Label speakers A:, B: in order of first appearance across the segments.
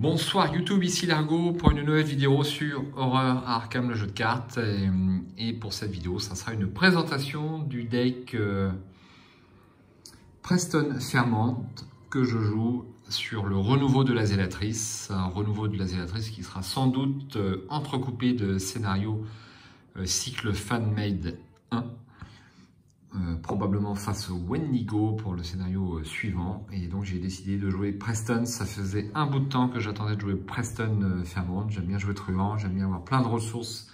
A: Bonsoir YouTube, ici Largo pour une nouvelle vidéo sur Horror à Arkham, le jeu de cartes. Et pour cette vidéo, ça sera une présentation du deck Preston Fairmont que je joue sur le renouveau de la Zélatrice. Un renouveau de la Zélatrice qui sera sans doute entrecoupé de scénarios cycle Fan-Made 1. Probablement face au Wendigo pour le scénario suivant, et donc j'ai décidé de jouer Preston. Ça faisait un bout de temps que j'attendais de jouer Preston Fairmont. J'aime bien jouer truand, j'aime bien avoir plein de ressources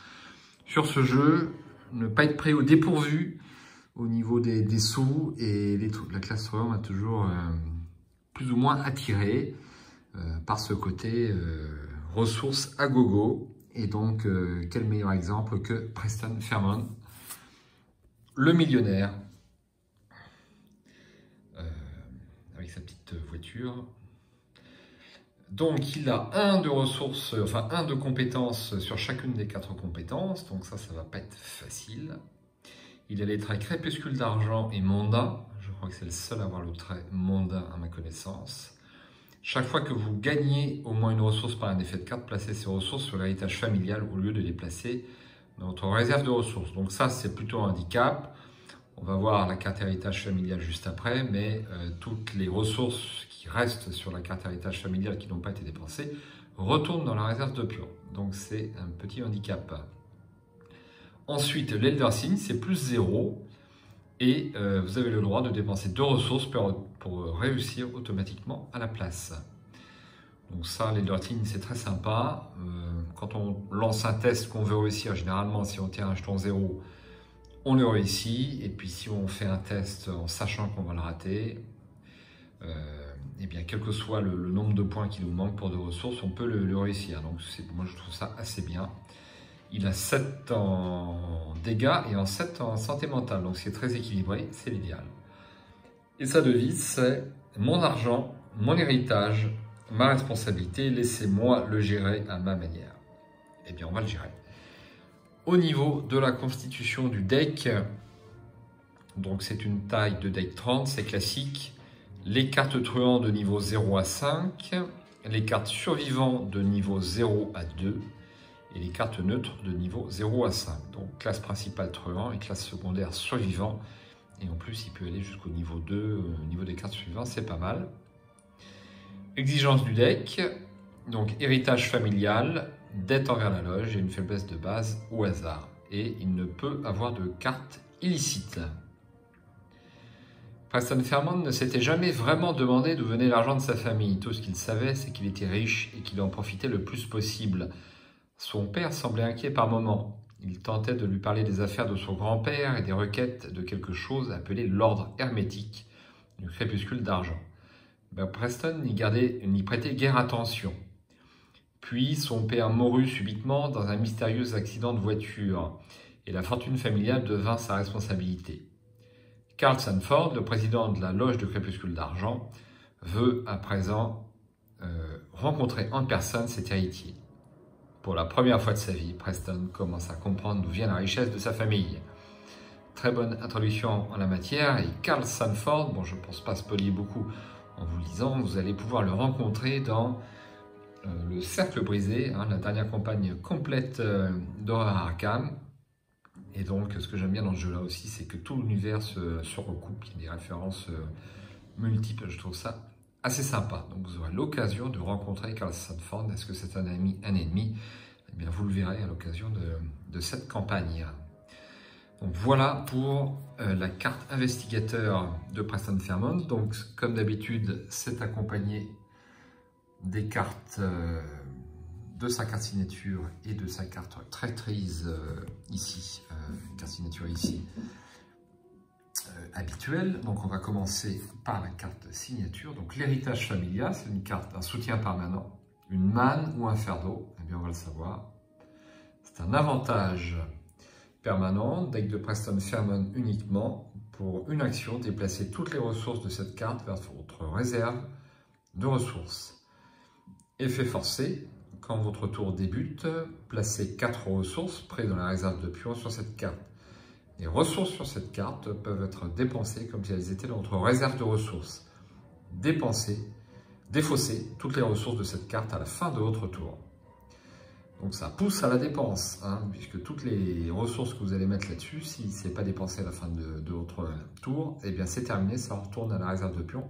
A: sur ce jeu, ne pas être pris au dépourvu au niveau des sous, et la classe truand m'a toujours plus ou moins attiré par ce côté ressources à gogo, et donc quel meilleur exemple que Preston Fairmont, le millionnaire, avec sa petite voiture. Donc il a un de ressources, enfin un de compétences sur chacune des 4 compétences, donc ça va pas être facile. Il a les traits crépuscule d'argent et mondain, je crois que c'est le seul à avoir le trait mondain à ma connaissance. Chaque fois que vous gagnez au moins une ressource par un effet de carte, placez ces ressources sur l'héritage familial au lieu de les placer dans votre réserve de ressources. Donc ça, c'est plutôt un handicap. On va voir la carte héritage familial juste après, mais toutes les ressources qui restent sur la carte héritage familial qui n'ont pas été dépensées retournent dans la réserve de pion. Donc c'est un petit handicap. Ensuite, l'Elder Sign, c'est plus 0. Et vous avez le droit de dépenser 2 ressources pour réussir automatiquement à la place. Donc ça, l'Elder Sign, c'est très sympa. Quand on lance un test qu'on veut réussir, généralement, si on tient un jeton 0, on le réussit. Et puis si on fait un test en sachant qu'on va le rater, et bien quel que soit le nombre de points qui nous manque pour 2 ressources, on peut le réussir. Donc moi, je trouve ça assez bien. Il a 7 en dégâts et en 7 en santé mentale. Donc c'est très équilibré, c'est l'idéal. Et sa devise, c'est « Mon argent, mon héritage, ma responsabilité, laissez-moi le gérer à ma manière ». Eh bien, on va le gérer. Au niveau de la constitution du deck, donc c'est une taille de deck 30, c'est classique. Les cartes truands de niveau 0 à 5, les cartes survivants de niveau 0 à 2 et les cartes neutres de niveau 0 à 5. Donc classe principale truand et classe secondaire survivant. Et en plus, il peut aller jusqu'au niveau 2, au niveau des cartes suivantes, c'est pas mal. Exigence du deck, donc héritage familial, dette envers la loge et une faiblesse de base au hasard. Et il ne peut avoir de cartes illicites. Preston Fairmont ne s'était jamais vraiment demandé d'où venait l'argent de sa famille. Tout ce qu'il savait, c'est qu'il était riche et qu'il en profitait le plus possible. Son père semblait inquiet par moments. Il tentait de lui parler des affaires de son grand-père et des requêtes de quelque chose appelé l'ordre hermétique du crépuscule d'argent. Preston n'y prêtait guère attention. Puis son père mourut subitement dans un mystérieux accident de voiture et la fortune familiale devint sa responsabilité. Carl Sanford, le président de la loge de crépuscule d'argent, veut à présent rencontrer en personne cet héritier. Pour la première fois de sa vie, Preston commence à comprendre d'où vient la richesse de sa famille. Très bonne introduction en la matière, et Carl Sanford, bon, je ne pense pas spoiler beaucoup en vous le disant, vous allez pouvoir le rencontrer dans le Cercle Brisé, la dernière campagne complète d'Horror à Arkham. Et donc, ce que j'aime bien dans ce jeu-là aussi, c'est que tout l'univers se recoupe, il y a des références multiples, je trouve ça assez sympa. Donc vous aurez l'occasion de rencontrer Carl Sanford. Est-ce que c'est un ami, un ennemi? Eh bien, vous le verrez à l'occasion de cette campagne. Donc voilà pour la carte investigateur de Preston Fairmont. Donc comme d'habitude, c'est accompagné des cartes de sa carte signature et de sa carte traîtrise ici, carte signature ici. Habituel. Donc on va commencer par la carte signature. Donc l'héritage familial, c'est une carte, un soutien permanent, une manne ou un fardeau. Eh bien on va le savoir. C'est un avantage permanent, deck de Preston Fairmont uniquement. Pour une action, déplacez toutes les ressources de cette carte vers votre réserve de ressources. Effet forcé, quand votre tour débute, placez 4 ressources prises dans la réserve de pion sur cette carte. Les ressources sur cette carte peuvent être dépensées comme si elles étaient dans votre réserve de ressources. Dépensées défausser toutes les ressources de cette carte à la fin de votre tour. Donc ça pousse à la dépense, hein, puisque toutes les ressources que vous allez mettre là-dessus, si ce n'est pas dépensé à la fin de votre tour, eh bien c'est terminé, ça retourne à la réserve de pions.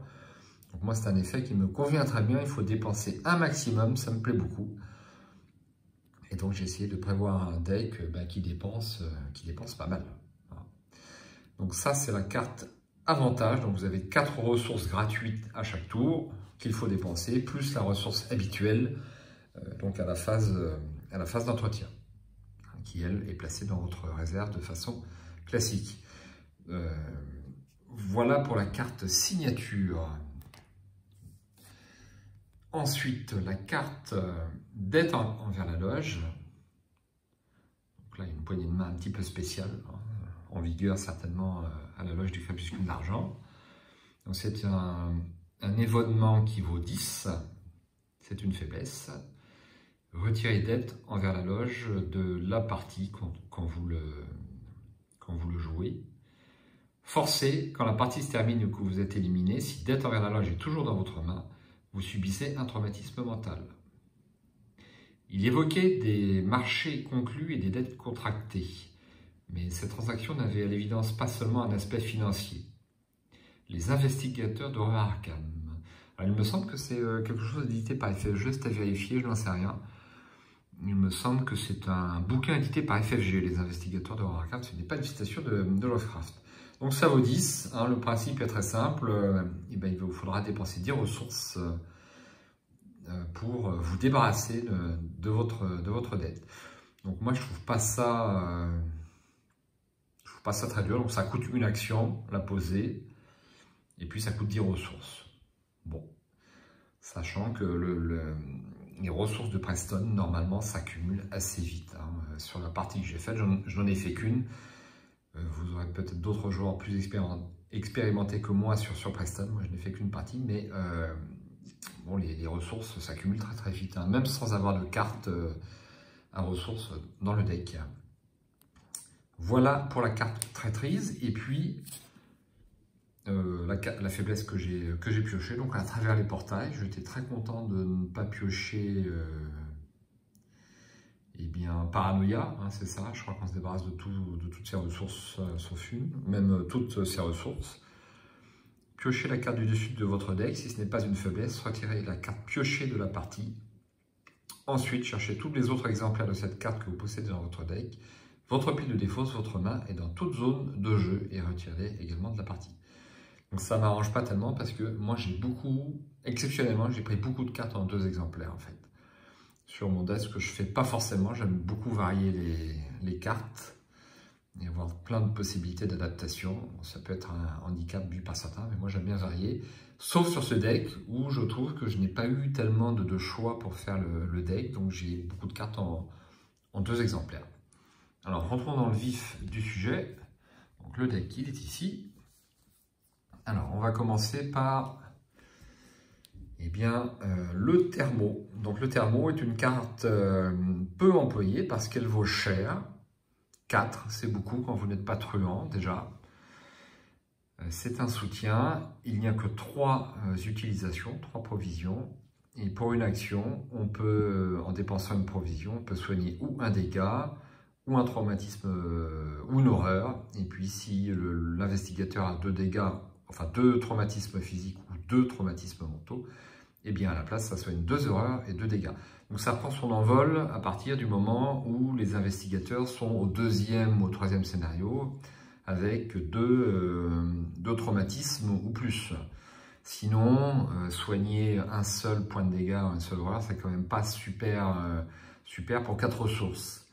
A: Donc moi c'est un effet qui me convient très bien, il faut dépenser un maximum, ça me plaît beaucoup. Et donc j'ai essayé de prévoir un deck qui dépense pas mal. Voilà. Donc ça c'est la carte avantage, donc vous avez 4 ressources gratuites à chaque tour qu'il faut dépenser, plus la ressource habituelle, donc à la phase d'entretien, qui elle est placée dans votre réserve de façon classique. Voilà pour la carte signature. Ensuite, la carte dette envers la loge. Donc là, il y a une poignée de main un petit peu spéciale, hein, en vigueur certainement à la loge du crépuscule d'argent. Donc c'est un événement qui vaut 10, c'est une faiblesse. Retirez dette envers la loge de la partie quand vous le jouez. Forcez, quand la partie se termine ou que vous êtes éliminé, si dette envers la loge est toujours dans votre main, vous subissez un traumatisme mental. Il évoquait des marchés conclus et des dettes contractées, mais cette transaction n'avait à l'évidence pas seulement un aspect financier. Les investigateurs d'horreur Arkham. Alors, il me semble que c'est quelque chose édité par FFG, c'est à vérifier, je n'en sais rien. Il me semble que c'est un bouquin édité par FFG, les investigateurs d'horreur Arkham, ce n'est pas une citation de Lovecraft. Donc ça vaut 10, hein, le principe est très simple, il vous faudra dépenser 10 ressources pour vous débarrasser de votre dette. Donc moi je trouve pas ça très dur, donc ça coûte une action, la poser, et puis ça coûte 10 ressources. Bon, sachant que les ressources de Preston normalement s'accumulent assez vite, hein. Sur la partie que j'ai faite, je n'en ai fait qu'une. Vous aurez peut-être d'autres joueurs plus expérimentés que moi sur Preston. Moi, je n'ai fait qu'une partie, mais bon, les ressources s'accumulent très très vite, hein, même sans avoir de carte à ressources dans le deck. Voilà pour la carte traîtrise. Et puis, la faiblesse que j'ai piochée, donc à travers les portails, j'étais très content de ne pas piocher... Eh bien, paranoïa, hein, c'est ça, je crois qu'on se débarrasse de toutes ces ressources sauf une, même toutes ces ressources. Piochez la carte du dessus de votre deck, si ce n'est pas une faiblesse, retirez la carte piochée de la partie. Ensuite, cherchez tous les autres exemplaires de cette carte que vous possédez dans votre deck. Votre pile de défausse, votre main est dans toute zone de jeu et retirez également de la partie. Donc ça ne m'arrange pas tellement parce que moi exceptionnellement, j'ai pris beaucoup de cartes en 2 exemplaires en fait. Sur mon deck, ce que je fais pas forcément, j'aime beaucoup varier les cartes et avoir plein de possibilités d'adaptation. Ça peut être un handicap vu par certains, mais moi j'aime bien varier. Sauf sur ce deck où je trouve que je n'ai pas eu tellement de choix pour faire le deck, donc j'ai beaucoup de cartes en 2 exemplaires. Alors rentrons dans le vif du sujet. Donc le deck, il est ici. Alors on va commencer par... Eh bien, le thermo. Donc le thermo est une carte peu employée parce qu'elle vaut cher. 4, c'est beaucoup quand vous n'êtes pas truand déjà. C'est un soutien. Il n'y a que 3 utilisations, 3 provisions. Et pour une action, on peut, en dépensant une provision, on peut soigner ou un dégât, ou un traumatisme, ou une horreur. Et puis si l'investigateur a 2 dégâts, enfin 2 traumatismes physiques ou 2 traumatismes mentaux, et bien à la place, ça soigne 2 horreurs et 2 dégâts. Donc ça prend son envol à partir du moment où les investigateurs sont au 2e ou au 3e scénario avec 2 traumatismes ou plus. Sinon, soigner un seul point de dégâts ou une seule horreur, c'est quand même pas super, super pour 4 ressources.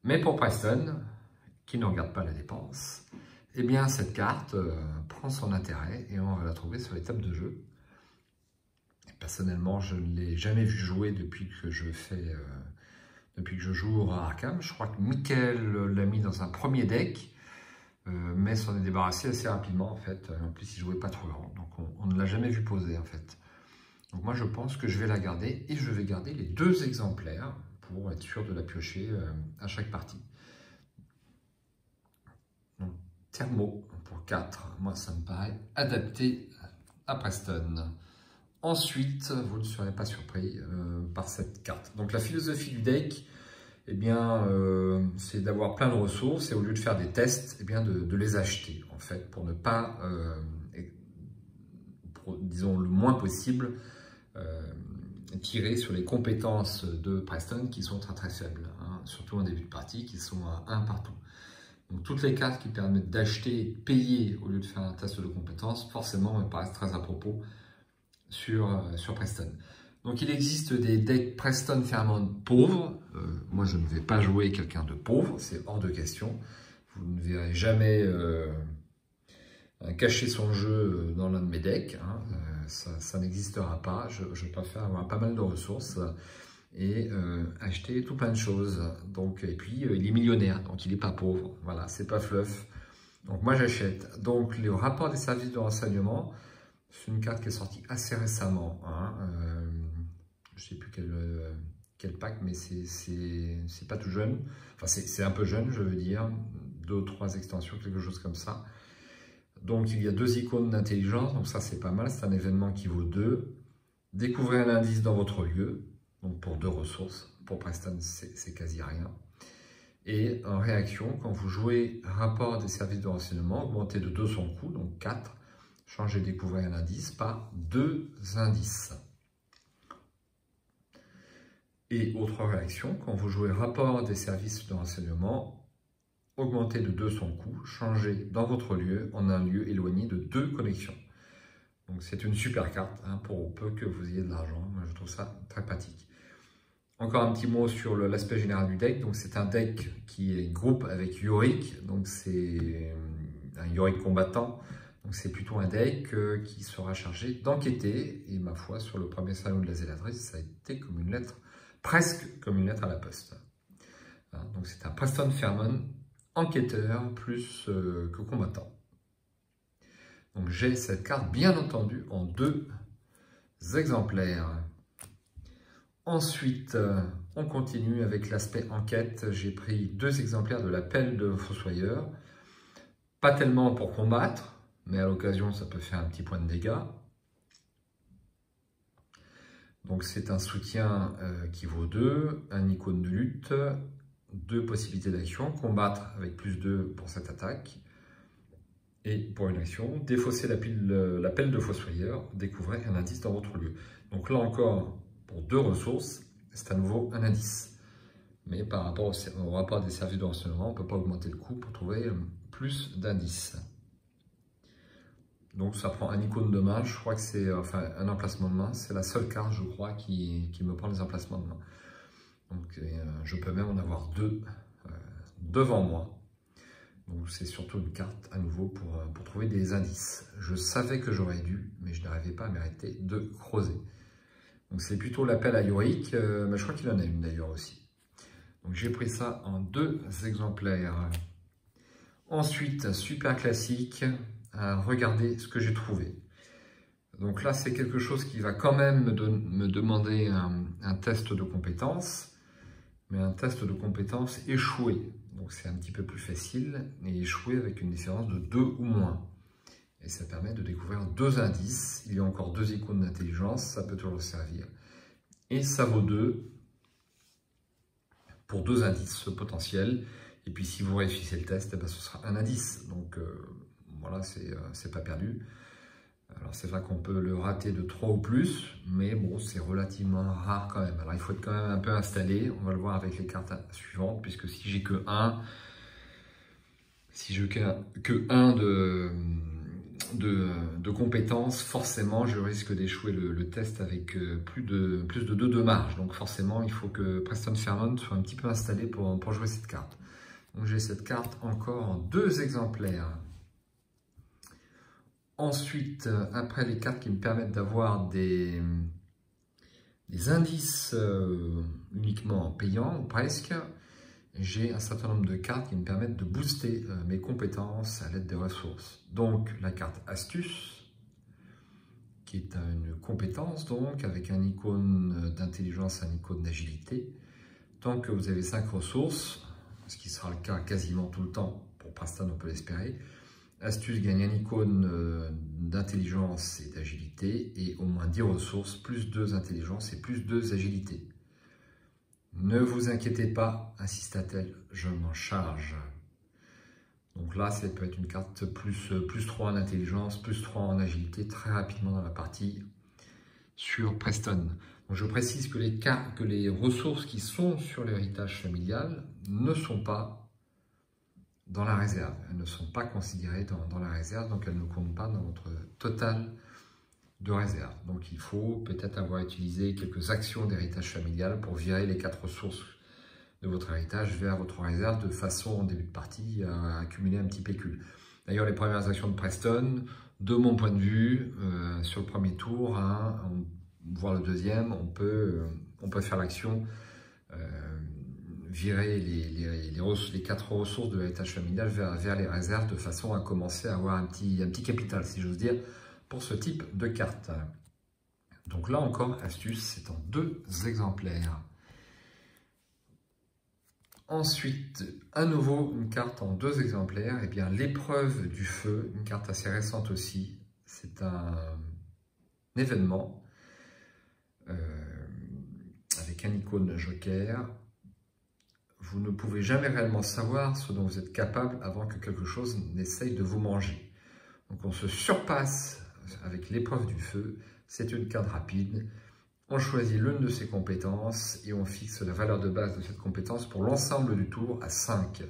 A: Mais pour Preston, qui ne regarde pas la dépense, eh bien cette carte prend son intérêt et on va la trouver sur les tables de jeu. Personnellement, je ne l'ai jamais vu jouer depuis que je joue à Arkham. Je crois que Mickaël l'a mis dans un premier deck, mais s'en est débarrassé assez rapidement en fait. En plus, il jouait pas trop grand, donc on ne l'a jamais vu poser en fait. Donc moi, je pense que je vais la garder et je vais garder les 2 exemplaires pour être sûr de la piocher à chaque partie. Donc, thermo pour 4, moi ça me paraît adapté à Preston. Ensuite, vous ne serez pas surpris par cette carte. Donc la philosophie du deck, eh bien, c'est d'avoir plein de ressources et au lieu de faire des tests, eh bien, de les acheter en fait pour ne pas, disons le moins possible, tirer sur les compétences de Preston qui sont très très faibles, hein, surtout en début de partie, qui sont à 1 partout. Donc toutes les cartes qui permettent d'acheter et de payer au lieu de faire un test de compétences, forcément me paraissent très à propos sur Preston. Donc il existe des decks Preston Fairmont pauvres. Moi je ne vais pas jouer quelqu'un de pauvre, c'est hors de question. Vous ne verrez jamais cacher son jeu dans l'un de mes decks, hein. Ça n'existera pas. Je préfère avoir pas mal de ressources et acheter tout plein de choses. Donc, et puis il est millionnaire, donc il n'est pas pauvre. Voilà, c'est pas fluff. Donc moi j'achète. Donc le rapport des services de renseignement, c'est une carte qui est sortie assez récemment, hein. Je ne sais plus quel pack, mais c'est pas tout jeune. Enfin c'est un peu jeune, je veux dire. 2 ou 3 extensions, quelque chose comme ça. Donc il y a 2 icônes d'intelligence, donc ça c'est pas mal, c'est un événement qui vaut 2. Découvrez un indice dans votre lieu, donc pour 2 ressources. Pour Preston, c'est quasi rien. Et en réaction, quand vous jouez rapport des services de renseignement, augmentez de 2 son coût, donc 4. Changez découvrir un indice par 2 indices. Et autre réaction, quand vous jouez rapport des services de renseignement, augmentez de 2 son coût, changez dans votre lieu en un lieu éloigné de 2 connexions. Donc c'est une super carte, hein, pour peu que vous ayez de l'argent. Moi je trouve ça très pratique. Encore un petit mot sur l'aspect général du deck. Donc c'est un deck qui est groupe avec Yorick, donc c'est un Yorick combattant. Donc c'est plutôt un deck qui sera chargé d'enquêter. Et ma foi, sur le premier salon de la Zélatrice, ça a été comme une lettre, presque comme une lettre à la poste. Hein, donc c'est un Preston Fairmont enquêteur plus que combattant. Donc j'ai cette carte bien entendu en 2 exemplaires. Ensuite, on continue avec l'aspect enquête. J'ai pris 2 exemplaires de l'appel de Fossoyeur. Pas tellement pour combattre, mais à l'occasion ça peut faire un petit point de dégâts. Donc c'est un soutien qui vaut 2, un icône de lutte, 2 possibilités d'action, combattre avec plus 2 pour cette attaque. Et pour une action, défausser l'appel de Fossoyeur, découvrez un indice dans votre lieu. Donc là encore, pour 2 ressources, c'est à nouveau un indice. Mais par rapport au rapport des services de renseignement, on ne peut pas augmenter le coût pour trouver plus d'indices. Donc ça prend un icône de main, je crois que c'est enfin un emplacement de main, c'est la seule carte je crois qui me prend les emplacements de main. Donc je peux même en avoir 2 devant moi. Donc c'est surtout une carte à nouveau pour trouver des indices. Je savais que j'aurais dû, mais je n'arrivais pas à m'arrêter de creuser. Donc c'est plutôt l'appel à Yorick, mais je crois qu'il en a une d'ailleurs aussi. Donc j'ai pris ça en 2 exemplaires. Ensuite, super classique, regardez ce que j'ai trouvé. Donc là c'est quelque chose qui va quand même me demander un test de compétence, mais un test de compétence échoué. Donc c'est un petit peu plus facile, et échoué avec une différence de 2 ou moins. Et ça permet de découvrir 2 indices. Il y a encore 2 icônes d'intelligence, ça peut toujours servir. Et ça vaut 2 pour 2 indices potentiels. Et puis si vous réussissez le test, eh ben, ce sera un indice. Donc voilà, c'est pas perdu. Alors c'est vrai qu'on peut le rater de 3 ou plus, mais bon, c'est relativement rare quand même. Alors il faut être quand même un peu installé, on va le voir avec les cartes suivantes, puisque si j'ai que 1, de compétences, forcément je risque d'échouer le test avec plus de 2 de marge. Donc forcément il faut que Preston Fairmont soit un petit peu installé pour jouer cette carte. Donc j'ai cette carte encore en 2 exemplaires. Ensuite, après les cartes qui me permettent d'avoir des indices uniquement en payant, ou presque, j'ai un certain nombre de cartes qui me permettent de booster mes compétences à l'aide des ressources. Donc la carte astuce, qui est une compétence donc, avec un icône d'intelligence, un icône d'agilité. Tant que vous avez 5 ressources, ce qui sera le cas quasiment tout le temps, pour Preston on peut l'espérer, Astuce, gagne une icône d'intelligence et d'agilité et au moins 10 ressources, plus 2 intelligence et plus 2 agilité. Ne vous inquiétez pas, insista-t-elle, je m'en charge. Donc là, ça peut être une carte plus 3 en intelligence, plus 3 en agilité, très rapidement dans la partie sur Preston. Donc je précise que les ressources qui sont sur l'héritage familial ne sont pas dans la réserve. Elles ne sont pas considérées dans la réserve, donc elles ne comptent pas dans votre total de réserve. Donc il faut peut-être avoir utilisé quelques actions d'héritage familial pour virer les 4 ressources de votre héritage vers votre réserve de façon en début de partie à accumuler un petit pécule. D'ailleurs, les premières actions de Preston, de mon point de vue, sur le premier tour, voire le deuxième, on peut faire l'action virer les 4 ressources de l'héritage familial vers les réserves de façon à commencer à avoir un petit capital, si j'ose dire, pour ce type de carte. Donc là encore, astuce, c'est en 2 exemplaires. Ensuite, à nouveau, une carte en 2 exemplaires, et bien l'épreuve du feu, une carte assez récente aussi. C'est un événement avec un icône joker. Vous ne pouvez jamais réellement savoir ce dont vous êtes capable avant que quelque chose n'essaye de vous manger. Donc on se surpasse avec l'épreuve du feu. C'est une carte rapide. On choisit l'une de ses compétences et on fixe la valeur de base de cette compétence pour l'ensemble du tour à 5.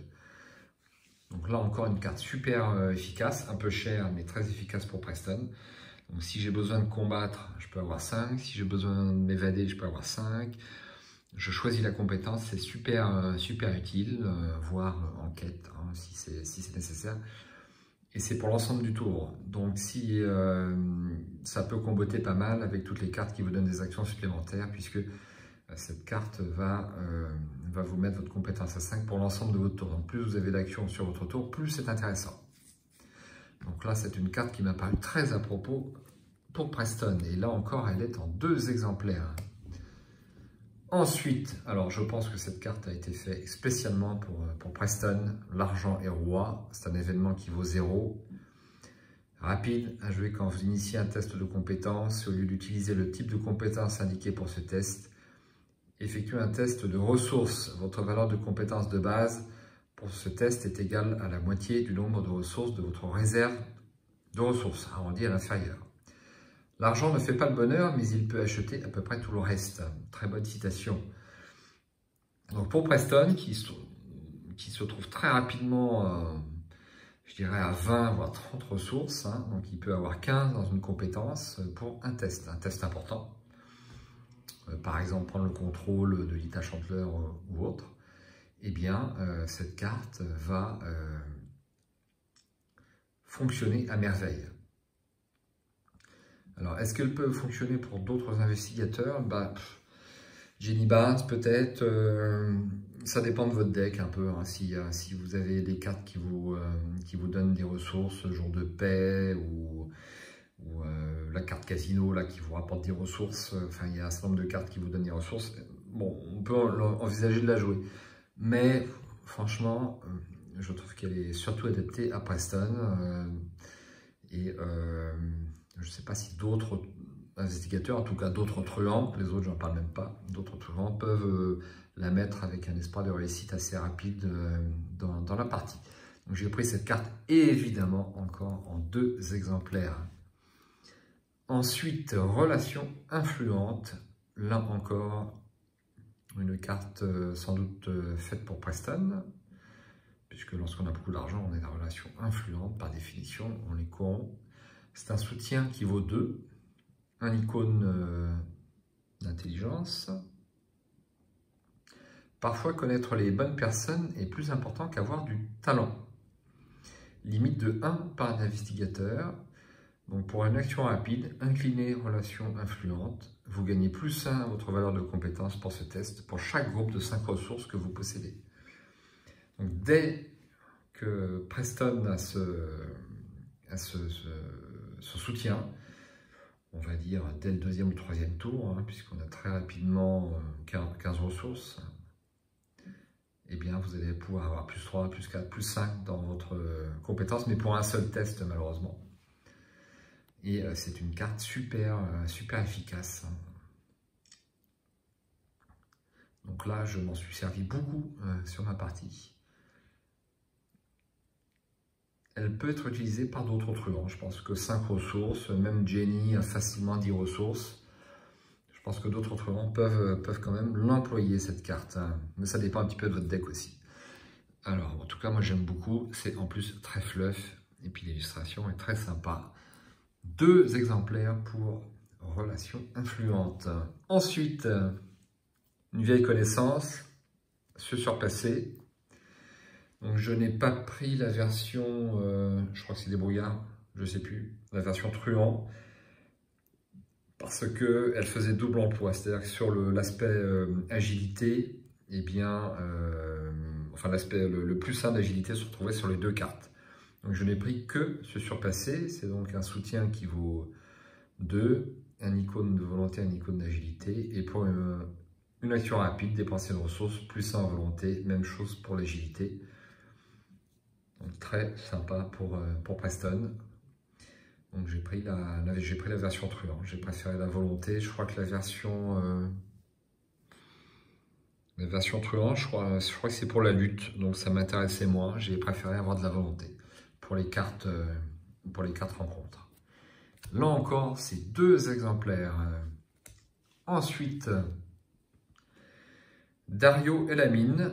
A: Donc là encore une carte super efficace, un peu chère mais très efficace pour Preston. Donc si j'ai besoin de combattre, je peux avoir 5. Si j'ai besoin de m'évader, je peux avoir 5. Je choisis la compétence, c'est super utile, voire en quête si c'est nécessaire. Et c'est pour l'ensemble du tour. Donc si ça peut comboter pas mal avec toutes les cartes qui vous donnent des actions supplémentaires, puisque cette carte va vous mettre votre compétence à 5 pour l'ensemble de votre tour. Donc plus vous avez d'actions sur votre tour, plus c'est intéressant. Donc là, c'est une carte qui m'a paru très à propos pour Preston. Et là encore, elle est en 2 exemplaires. Ensuite, alors je pense que cette carte a été faite spécialement pour Preston, l'argent est roi, c'est un événement qui vaut 0. Rapide à jouer quand vous initiez un test de compétence, au lieu d'utiliser le type de compétence indiqué pour ce test, effectuez un test de ressources. Votre valeur de compétence de base pour ce test est égale à la moitié du nombre de ressources de votre réserve de ressources, arrondi à l'inférieur. L'argent ne fait pas le bonheur, mais il peut acheter à peu près tout le reste. Très bonne citation. Donc pour Preston, qui se trouve très rapidement, je dirais à 20 voire 30 ressources, donc il peut avoir 15 dans une compétence pour un test important. Par exemple, prendre le contrôle de l'Ita Chantler ou autre. Eh bien, cette carte va fonctionner à merveille. Alors, est-ce qu'elle peut fonctionner pour d'autres investigateurs? Jenny Barnes, peut-être. Ça dépend de votre deck un peu. Si vous avez des cartes qui vous donnent des ressources, jour de paix, ou la carte casino là, qui vous rapporte des ressources. Enfin, il y a un certain nombre de cartes qui vous donnent des ressources. Bon, on peut envisager de la jouer. Mais, franchement, je trouve qu'elle est surtout adaptée à Preston. Je ne sais pas si d'autres investigateurs, en tout cas d'autres truands, les autres j'en parle même pas, d'autres truands peuvent la mettre avec un espoir de réussite assez rapide dans la partie. Donc j'ai pris cette carte évidemment encore en 2 exemplaires. Ensuite, relation influente, là encore une carte sans doute faite pour Preston, puisque lorsqu'on a beaucoup d'argent, on est dans la relation influente par définition, on les corrompt. C'est un soutien qui vaut 2, un icône d'intelligence. Parfois, connaître les bonnes personnes est plus important qu'avoir du talent. Limite de 1 par investigateur. Donc pour une action rapide, inclinez relation influente. Vous gagnez plus 1 à votre valeur de compétence pour ce test, pour chaque groupe de 5 ressources que vous possédez. Donc dès que Preston a ce soutien, on va dire dès le 2e ou 3e tour, puisqu'on a très rapidement 15 ressources, eh bien vous allez pouvoir avoir plus 3, plus 4, plus 5 dans votre compétence, mais pour un seul test malheureusement. Et c'est une carte super efficace. Donc là, je m'en suis servi beaucoup sur ma partie. Elle peut être utilisée par d'autres truands. Je pense que 5 ressources, même Jenny a facilement 10 ressources. Je pense que d'autres truands peuvent quand même l'employer, cette carte. Mais ça dépend un petit peu de votre deck aussi. Alors, en tout cas, moi j'aime beaucoup. C'est en plus très fluff. Et puis l'illustration est très sympa. 2 exemplaires pour Relations influentes. Ensuite, une vieille connaissance, Se surpasser. Donc je n'ai pas pris la version, je crois que c'est débrouillard, je ne sais plus, la version truand, parce qu'elle faisait double emploi. C'est-à-dire que sur l'aspect agilité, eh bien, enfin l'aspect le plus simple d'agilité se retrouvait sur les 2 cartes. Donc je n'ai pris que Se surpasser, c'est donc un soutien qui vaut 2, un icône de volonté, un icône d'agilité, et pour une action rapide, dépenser une ressource, plus 1 en volonté, même chose pour l'agilité. Donc très sympa pour Preston. Donc j'ai pris la version truand, j'ai préféré la volonté. Je crois que la version truand, je crois que c'est pour la lutte, donc ça m'intéressait moins. J'ai préféré avoir de la volonté pour les cartes rencontres. Là encore, c'est 2 exemplaires. Ensuite, Dario et la mine.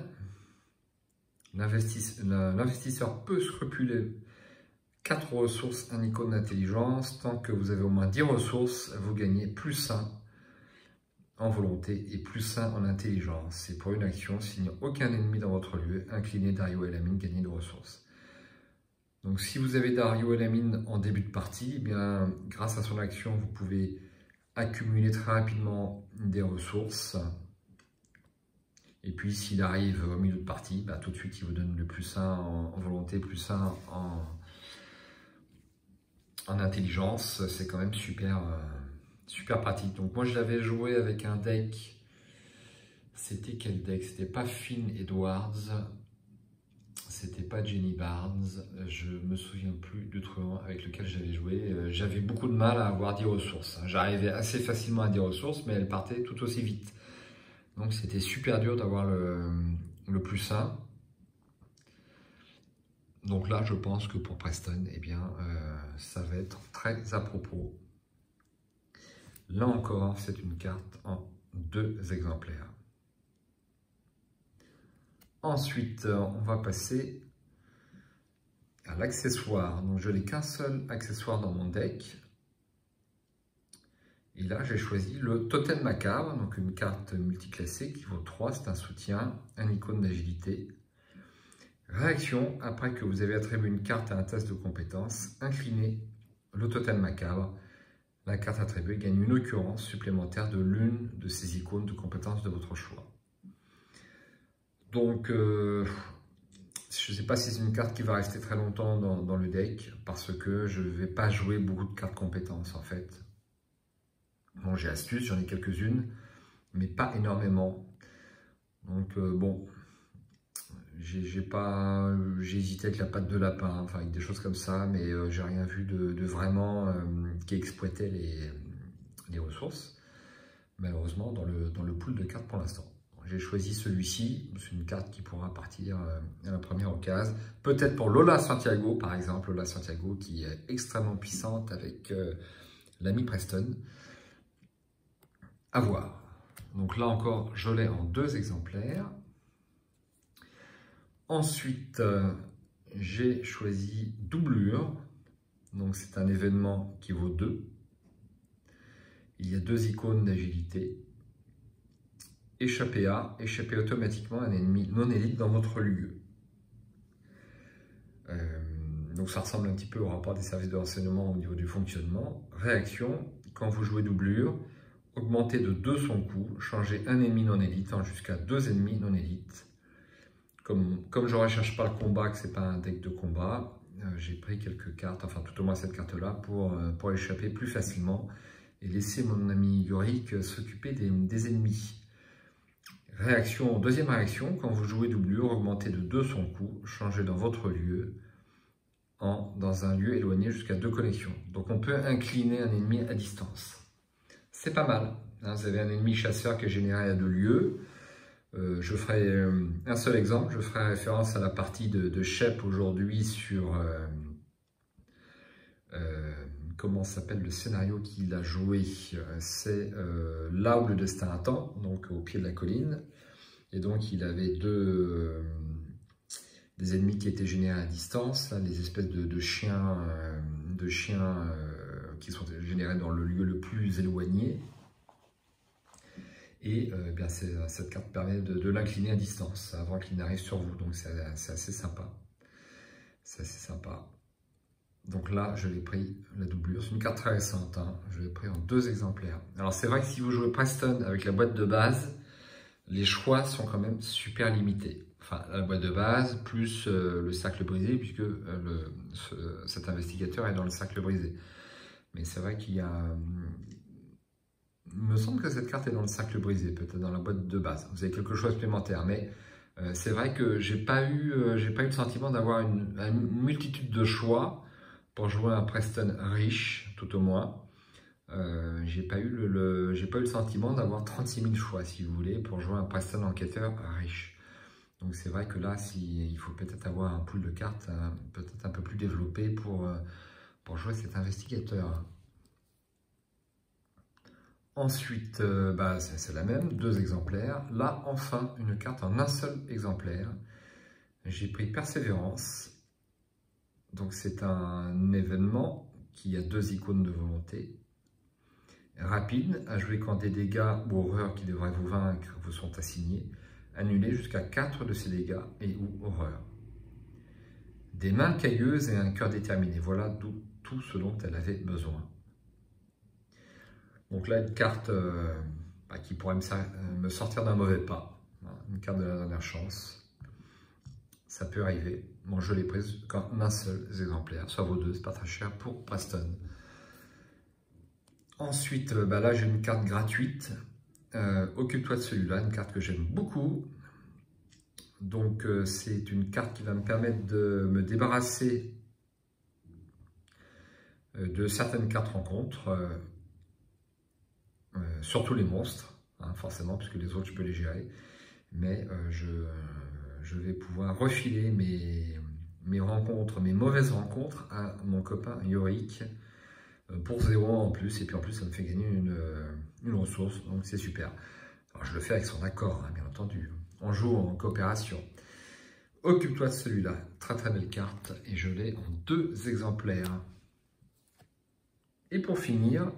A: L'investisseur peu scrupuleux, 4 ressources, un icône d'intelligence. Tant que vous avez au moins 10 ressources, vous gagnez plus 1 en volonté et plus 1 en intelligence. C'est pour une action, s'il n'y a aucun ennemi dans votre lieu, inclinez Dario et la mine, gagnez de ressources. Donc si vous avez Dario et la mine en début de partie, eh bien, grâce à son action, vous pouvez accumuler très rapidement des ressources. Et puis s'il arrive au milieu de partie, bah, tout de suite il vous donne le plus 1 en volonté, plus 1 en intelligence. C'est quand même super pratique. Donc moi je l'avais joué avec un deck. C'était quel deck? C'était pas Finn Edwards. C'était pas Jenny Barnes, je me souviens plus du truand avec lequel j'avais joué. J'avais beaucoup de mal à avoir 10 ressources. J'arrivais assez facilement à 10 ressources, mais elles partaient tout aussi vite. Donc c'était super dur d'avoir le plus 1. Donc là, je pense que pour Preston, eh bien, ça va être très à propos. Là encore, c'est une carte en 2 exemplaires. Ensuite, on va passer à l'accessoire. Donc, je n'ai qu'un seul accessoire dans mon deck. Et là, j'ai choisi le Totem Macabre, donc une carte multiclassée qui vaut 3. C'est un soutien, un icône d'agilité. Réaction, après que vous avez attribué une carte à un test de compétence, inclinez le Totem Macabre. La carte attribuée gagne une occurrence supplémentaire de l'une de ces icônes de compétence de votre choix. Donc, je ne sais pas si c'est une carte qui va rester très longtemps dans le deck, parce que je ne vais pas jouer beaucoup de cartes compétences en fait. Bon, j'ai astuce, j'en ai quelques-unes, mais pas énormément. Donc bon, j'ai hésité avec la patte de lapin, enfin avec des choses comme ça, mais j'ai rien vu de vraiment qui exploitait les ressources, malheureusement, dans le pool de cartes pour l'instant. J'ai choisi celui-ci, c'est une carte qui pourra partir à la première occasion. Peut-être pour Lola Santiago, par exemple, Lola Santiago qui est extrêmement puissante avec l'ami Preston. À voir. Donc là encore, je l'ai en 2 exemplaires. Ensuite, j'ai choisi Doublure. Donc c'est un événement qui vaut 2. Il y a 2 icônes d'agilité. Échapper à, échapper automatiquement à un ennemi non élite dans votre lieu. Donc ça ressemble un petit peu au rapport des services de renseignement au niveau du fonctionnement. Réaction, quand vous jouez Doublure, augmentez de 2 son coût, changez un ennemi non élite en jusqu'à 2 ennemis non élites. Comme je ne recherche pas le combat, que ce n'est pas un deck de combat, j'ai pris quelques cartes, enfin tout au moins cette carte-là, pour échapper plus facilement et laisser mon ami Yorick s'occuper des ennemis. Deuxième réaction, quand vous jouez doublure, augmentez de 2 son coût, changez dans votre lieu dans un lieu éloigné jusqu'à 2 connexions. Donc on peut incliner un ennemi à distance. C'est pas mal. Hein, vous avez un ennemi chasseur qui est généré à 2 lieux. Je ferai un seul exemple, je ferai référence à la partie de Shep aujourd'hui sur comment s'appelle le scénario qu'il a joué. C'est là où le destin attend, donc au pied de la colline. Et donc il avait des ennemis qui étaient générés à distance, là, des espèces de chiens, qui sont générés dans le lieu le plus éloigné. Et bien cette carte permet de l'incliner à distance avant qu'il n'arrive sur vous. Donc c'est assez sympa. C'est assez sympa. Donc là, je l'ai pris, la doublure. C'est une carte très récente. Hein. Je l'ai pris en 2 exemplaires. Alors c'est vrai que si vous jouez Preston avec la boîte de base, les choix sont quand même super limités. Enfin, la boîte de base, plus le cercle brisé, puisque cet investigateur est dans le cercle brisé. Mais c'est vrai qu'il y a... Il me semble que cette carte est dans le cercle brisé, peut-être dans la boîte de base. Vous avez quelque chose supplémentaire, mais c'est vrai que j'ai pas eu le sentiment d'avoir une multitude de choix pour jouer un Preston riche, tout au moins. J'ai pas eu le sentiment d'avoir 36 000 choix, si vous voulez, pour jouer un Preston enquêteur riche. Donc c'est vrai que là, il faut peut-être avoir un pool de cartes peut-être un peu plus développé pour jouer cet investigateur. Ensuite, c'est la même, 2 exemplaires. Là, enfin, une carte en un seul exemplaire. J'ai pris Persévérance. Donc c'est un événement qui a 2 icônes de volonté. Rapide, à jouer quand des dégâts ou horreurs qui devraient vous vaincre vous sont assignés. Annulez jusqu'à 4 de ces dégâts et ou horreurs. Des mains cailleuses et un cœur déterminé. Voilà tout ce dont elle avait besoin. Donc là, une carte qui pourrait me sortir d'un mauvais pas. Une carte de la dernière chance. Ça peut arriver. Bon, je l'ai prise qu'en un seul exemplaire. Ça vaut 2, c'est pas très cher pour Preston. Ensuite, là, j'ai une carte gratuite. Occupe-toi de celui-là, une carte que j'aime beaucoup. Donc, c'est une carte qui va me permettre de me débarrasser de certaines cartes rencontres. Surtout les monstres, hein, forcément, puisque les autres, je peux les gérer. Mais je vais pouvoir refiler mes rencontres, mes mauvaises rencontres à mon copain Yorick pour 0 en plus. Et puis en plus, ça me fait gagner une ressource, donc c'est super. Alors, je le fais avec son accord, hein, bien entendu. On joue en coopération. Occupe-toi de celui-là. Très très belle carte. Et je l'ai en 2 exemplaires. Et pour finir...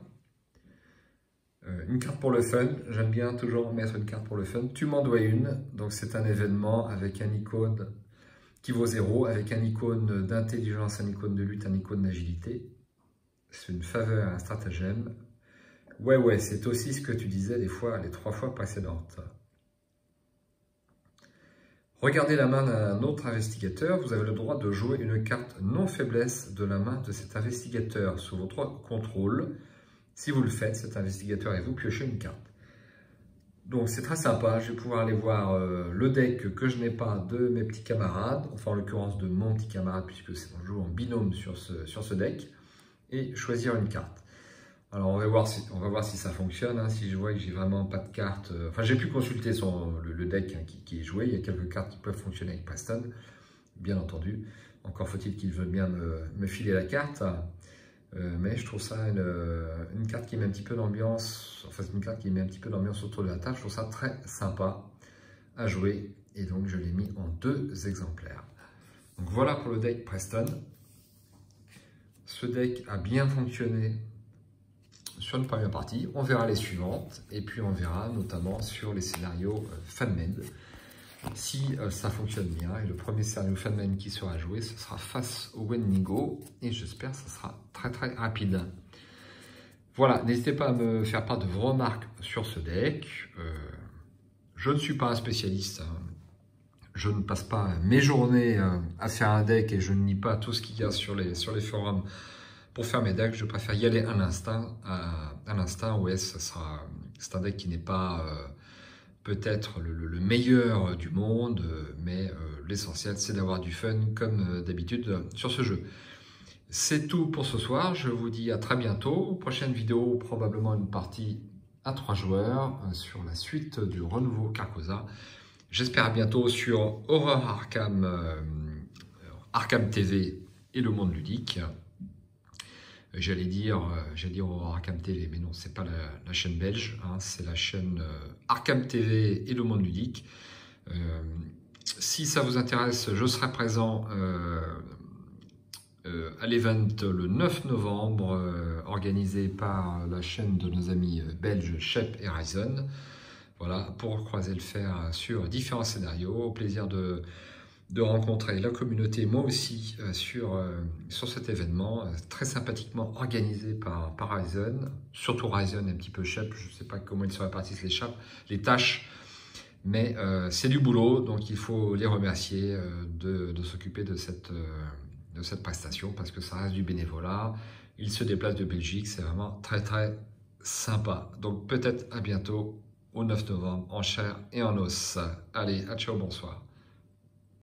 A: une carte pour le fun, j'aime bien toujours mettre une carte pour le fun. Tu m'en dois une, donc c'est un événement avec un icône qui vaut 0, avec un icône d'intelligence, un icône de lutte, un icône d'agilité. C'est une faveur, un stratagème. Ouais, c'est aussi ce que tu disais les 3 fois précédentes. Regardez la main d'un autre investigateur, vous avez le droit de jouer une carte non faiblesse de la main de cet investigateur sous votre contrôle. Si vous le faites, cet investigateur et vous piochez une carte. Donc c'est très sympa, je vais pouvoir aller voir le deck que je n'ai pas de mes petits camarades, enfin en l'occurrence de mon petit camarade, puisque on joue en binôme sur ce deck, et choisir une carte. Alors on va voir si ça fonctionne, hein, si je vois que j'ai vraiment pas de cartes. Enfin j'ai pu consulter le deck hein, qui est joué, il y a quelques cartes qui peuvent fonctionner avec Preston, bien entendu. Encore faut-il qu'il veuille bien me filer la carte. Mais je trouve ça une carte qui met un petit peu d'ambiance, enfin c'est une carte qui met un petit peu d'ambiance autour de la table, je trouve ça très sympa à jouer et donc je l'ai mis en 2 exemplaires. Donc voilà pour le deck Preston. Ce deck a bien fonctionné sur une première partie, on verra les suivantes et puis on verra notamment sur les scénarios fan-made si ça fonctionne bien. Et le premier scénario fan-made qui sera joué, ce sera face au Wendigo et j'espère que ce sera très très rapide. Voilà, n'hésitez pas à me faire part de vos remarques sur ce deck. Je ne suis pas un spécialiste, hein. Je ne passe pas mes journées à faire un deck et je ne lis pas tout ce qu'il y a sur les forums pour faire mes decks. Je préfère y aller à l'instinct. Ouais, c'est un deck qui n'est pas peut-être le meilleur du monde, mais l'essentiel c'est d'avoir du fun comme d'habitude sur ce jeu. C'est tout pour ce soir, je vous dis à très bientôt. Prochaine vidéo, probablement une partie à 3 joueurs sur la suite du renouveau Carcosa. J'espère à bientôt sur Horror Arkham, Arkham TV et le monde ludique. J'allais dire Horror Arkham TV, mais non, c'est pas la chaîne belge, hein, c'est la chaîne Arkham TV et le monde ludique. Si ça vous intéresse, je serai présent à l'event le 9 novembre, organisé par la chaîne de nos amis belges Shep et Ryzen. Voilà, pour croiser le fer sur différents scénarios. Au plaisir de rencontrer la communauté, moi aussi, sur cet événement, très sympathiquement organisé par Ryzen, surtout Ryzen et un petit peu Shep, je ne sais pas comment ils se répartissent les tâches, mais c'est du boulot, donc il faut les remercier de s'occuper de cette prestation, parce que ça reste du bénévolat, ils se déplacent de Belgique, c'est vraiment très très sympa. Donc peut-être à bientôt, au 9 novembre, en chair et en os. Allez, à ciao, bonsoir.